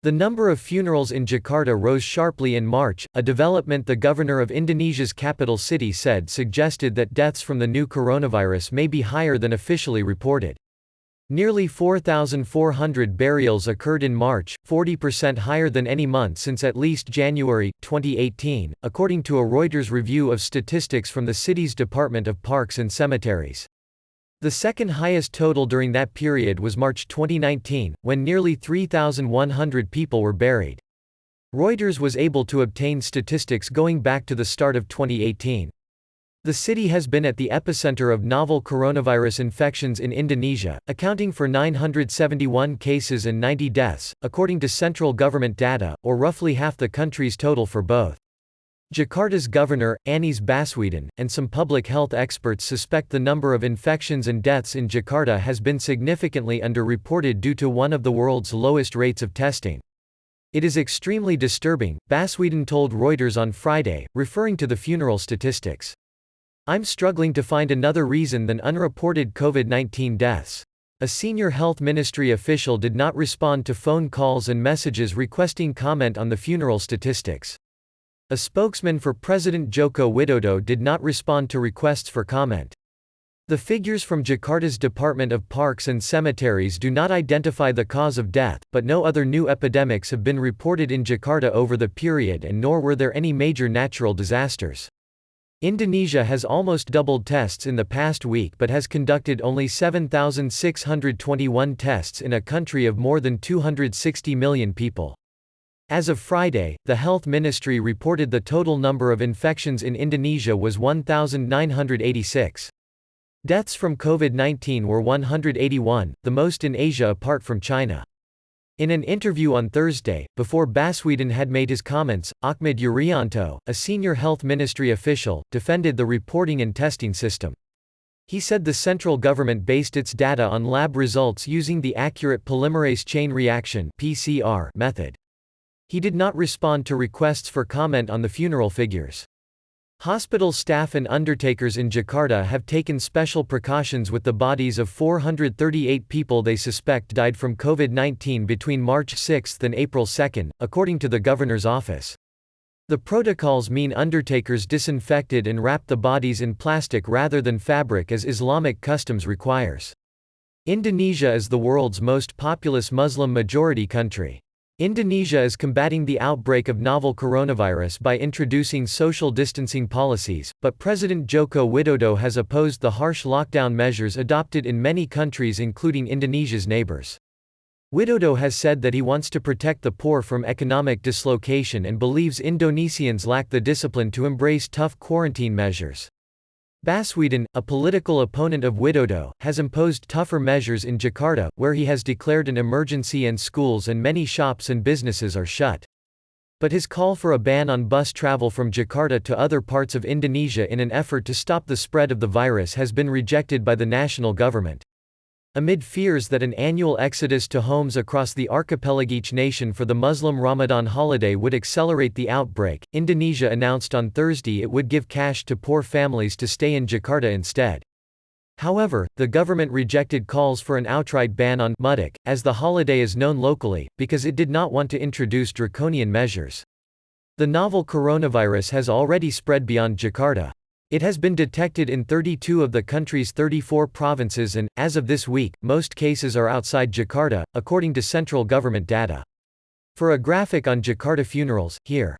The number of funerals in Jakarta rose sharply in March, a development the governor of Indonesia's capital city said suggested that deaths from the new coronavirus may be higher than officially reported. Nearly 4,400 burials occurred in March, 40% higher than any month since at least January 2018, according to a Reuters review of statistics from the city's Department of Parks and Cemeteries. The second highest total during that period was March 2019, when nearly 3,100 people were buried. Reuters was able to obtain statistics going back to the start of 2018. The city has been at the epicenter of novel coronavirus infections in Indonesia, accounting for 971 cases and 90 deaths, according to central government data, or roughly half the country's total for both. Jakarta's governor, Anies Baswedan, and some public health experts suspect the number of infections and deaths in Jakarta has been significantly underreported due to one of the world's lowest rates of testing. It is extremely disturbing, Baswedan told Reuters on Friday, referring to the funeral statistics. I'm struggling to find another reason than unreported COVID-19 deaths. A senior health ministry official did not respond to phone calls and messages requesting comment on the funeral statistics. A spokesman for President Joko Widodo did not respond to requests for comment. The figures from Jakarta's Department of Parks and Cemeteries do not identify the cause of death, but no other new epidemics have been reported in Jakarta over the period and nor were there any major natural disasters. Indonesia has almost doubled tests in the past week but has conducted only 7,621 tests in a country of more than 260 million people. As of Friday, the health ministry reported the total number of infections in Indonesia was 1,986. Deaths from COVID-19 were 181, the most in Asia apart from China. In an interview on Thursday, before Baswedan had made his comments, Ahmad Yuryanto, a senior health ministry official, defended the reporting and testing system. He said the central government based its data on lab results using the accurate polymerase chain reaction (PCR) method. He did not respond to requests for comment on the funeral figures. Hospital staff and undertakers in Jakarta have taken special precautions with the bodies of 438 people they suspect died from COVID-19 between March 6 and April 2, according to the governor's office. The protocols mean undertakers disinfected and wrapped the bodies in plastic rather than fabric as Islamic customs requires. Indonesia is the world's most populous Muslim-majority country. Indonesia is combating the outbreak of novel coronavirus by introducing social distancing policies, but President Joko Widodo has opposed the harsh lockdown measures adopted in many countries including Indonesia's neighbors. Widodo has said that he wants to protect the poor from economic dislocation and believes Indonesians lack the discipline to embrace tough quarantine measures. Baswedan, a political opponent of Widodo, has imposed tougher measures in Jakarta, where he has declared an emergency and schools and many shops and businesses are shut. But his call for a ban on bus travel from Jakarta to other parts of Indonesia in an effort to stop the spread of the virus has been rejected by the national government. Amid fears that an annual exodus to homes across the archipelagic nation for the Muslim Ramadan holiday would accelerate the outbreak, Indonesia announced on Thursday it would give cash to poor families to stay in Jakarta instead. However, the government rejected calls for an outright ban on mudik, as the holiday is known locally, because it did not want to introduce draconian measures. The novel coronavirus has already spread beyond Jakarta. It has been detected in 32 of the country's 34 provinces and, as of this week, most cases are outside Jakarta, according to central government data. For a graphic on Jakarta funerals, here.